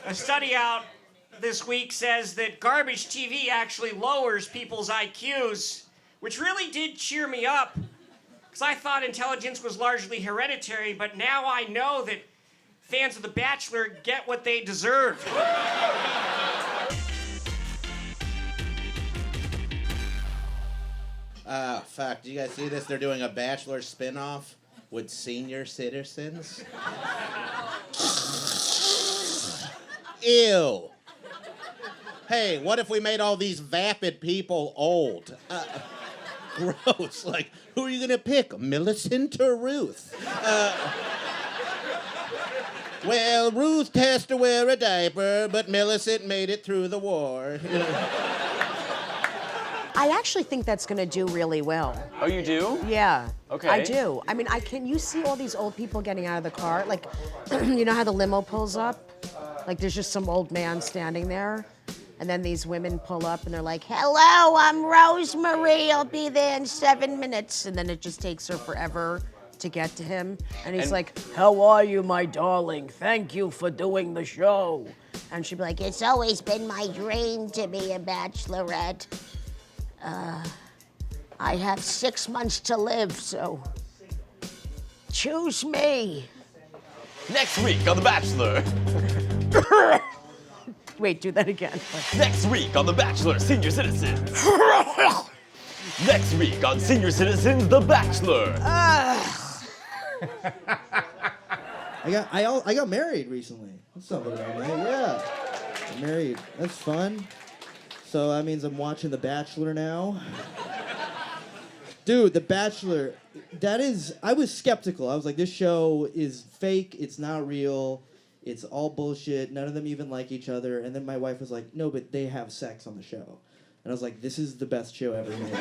A study out this week says that garbage TV actually lowers people's IQs, which really did cheer me up, because I thought intelligence was largely hereditary, but now I know that fans of The Bachelor get what they deserve. Fuck, do you guys see this? They're doing a Bachelor spinoff with senior citizens. Ew. Hey, what if we made all these vapid people old? Gross. Like, who are you gonna pick, Millicent or Ruth? Well, Ruth has to wear a diaper, but Millicent made it through the war. I actually think that's gonna do really well. Oh, you do? Yeah. Okay. I do. I mean, can you see all these old people getting out of the car? Like, you know how the limo pulls up? Like, there's just some old man standing there, and then these women pull up and they're like, "Hello, I'm Rosemary. I'll be there in 7 minutes." And then it just takes her forever to get to him. And he's like, "How are you, my darling? Thank you for doing the show." And she'd be like, "It's always been my dream to be a bachelorette. I have 6 months to live, so choose me." Next week on The Bachelor. Wait, do that again. Next week on The Bachelor, Senior Citizens. Next week on Senior Citizens, The Bachelor. I got married recently. That's something about that. Yeah. I'm married. That's fun. So that means I'm watching The Bachelor now. Dude, The Bachelor, I was skeptical. I was like, this show is fake, it's not real, it's all bullshit, none of them even like each other. And then my wife was like, no, but they have sex on the show. And I was like, this is the best show ever made.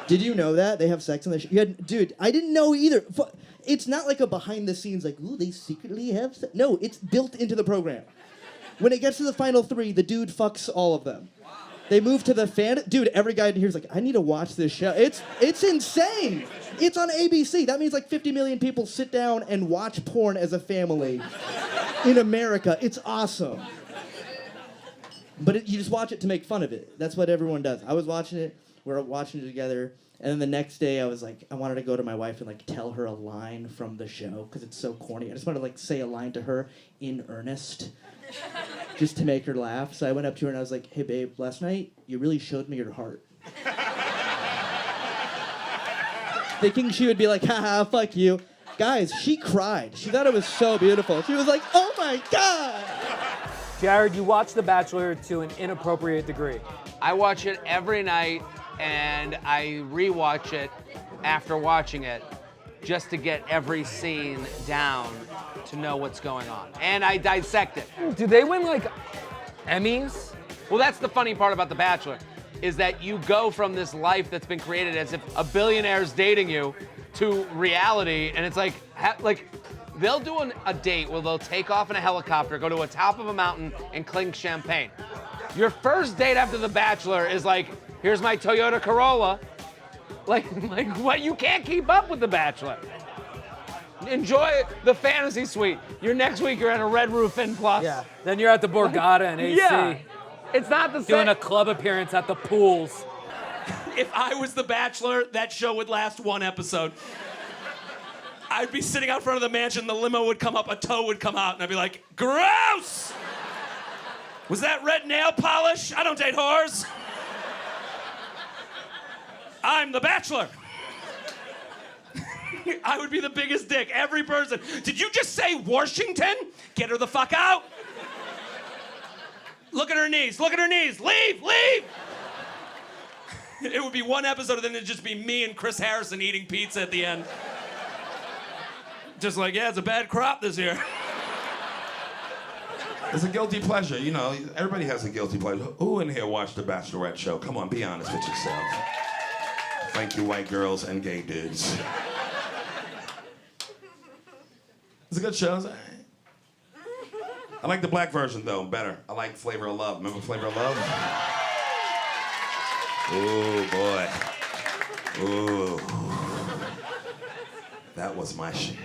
Did you know that? They have sex on the show? Dude, I didn't know either. It's not like a behind the scenes, like, ooh, they secretly have sex. No, it's built into the program. When it gets to the final 3, the dude fucks all of them. They move to the fan. Dude, every guy in here is like, I need to watch this show. It's insane. It's on ABC. That means like 50 million people sit down and watch porn as a family in America. It's awesome. But you just watch it to make fun of it. That's what everyone does. I was watching it. We were watching it together. And then the next day I was like, I wanted to go to my wife and like tell her a line from the show because it's so corny. I just wanted to like say a line to her in earnest. Just to make her laugh. So I went up to her and I was like, hey babe, last night you really showed me your heart. Thinking she would be like, haha, fuck you. Guys, she cried. She thought it was so beautiful. She was like, oh my God. Jared, you watch The Bachelor to an inappropriate degree. I watch it every night and I rewatch it after watching it just to get every scene down to know what's going on. And I dissect it. Do they win like Emmys? Well, that's the funny part about The Bachelor, is that you go from this life that's been created as if a billionaire's dating you to reality, and it's like they'll do a date where they'll take off in a helicopter, go to a top of a mountain, and clink champagne. Your first date after The Bachelor is like, here's my Toyota Corolla. Like what? You can't keep up with The Bachelor. Enjoy the fantasy suite. Next week you're at a Red Roof Inn Plus. Yeah. Then you're at the Borgata and AC. Yeah. It's not the same. Doing a club appearance at the pools. If I was The Bachelor, that show would last 1 episode. I'd be sitting out front of the mansion, the limo would come up, a toe would come out, and I'd be like, gross! Was that red nail polish? I don't date whores. I'm The Bachelor. I would be the biggest dick. Every person. Did you just say Washington? Get her the fuck out. Look at her knees. Look at her knees. Leave. Leave. It would be 1 episode, and then it'd just be me and Chris Harrison eating pizza at the end. Just like, yeah, it's a bad crop this year. It's a guilty pleasure, you know. Everybody has a guilty pleasure. Who in here watched the Bachelorette show? Come on, be honest with yourself. Thank you, white girls and gay dudes. It's a good show. It's all right. I like the black version, though, better. I like Flavor of Love. Remember Flavor of Love? Ooh, boy. Ooh. That was my shit.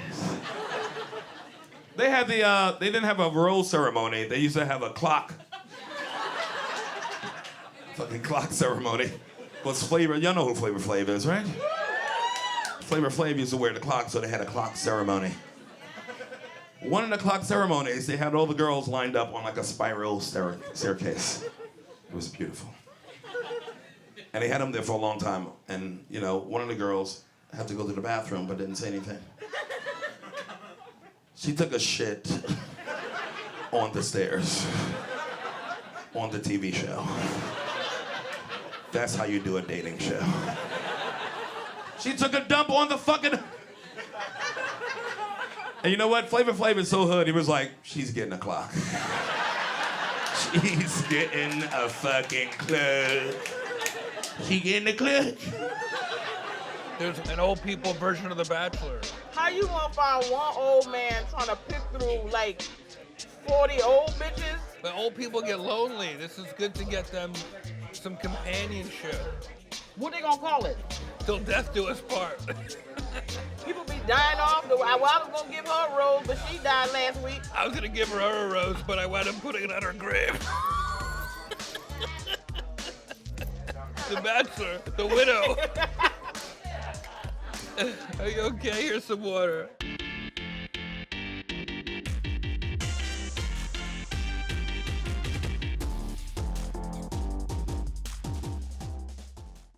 They had they didn't have a rose ceremony. They used to have a clock. Fucking clock ceremony. Was Flavor, y'all know who Flavor Flav is, right? Flavor Flav used to wear the clock, so they had a clock ceremony. One of the clock ceremonies, they had all the girls lined up on like a spiral staircase. It was beautiful. And they had them there for a long time. And, you know, one of the girls had to go to the bathroom but didn't say anything. She took a shit on the stairs on the TV show. That's how you do a dating show. She took a dump on the fucking... And you know what? Flavor Flav is so hood, he was like, she's getting a clock. She's getting a fucking clock. She getting a clock. There's an old people version of The Bachelor. How you gonna find one old man trying to pick through like 40 old bitches? But old people get lonely. This is good to get them some companionship. What they gonna call it? Till death do us part. People be dying off. Well, I was gonna give her a rose, but she died last week. I was gonna give her a rose, but I wound up putting it on her grave. The Bachelor, the widow. Are you okay? Here's some water.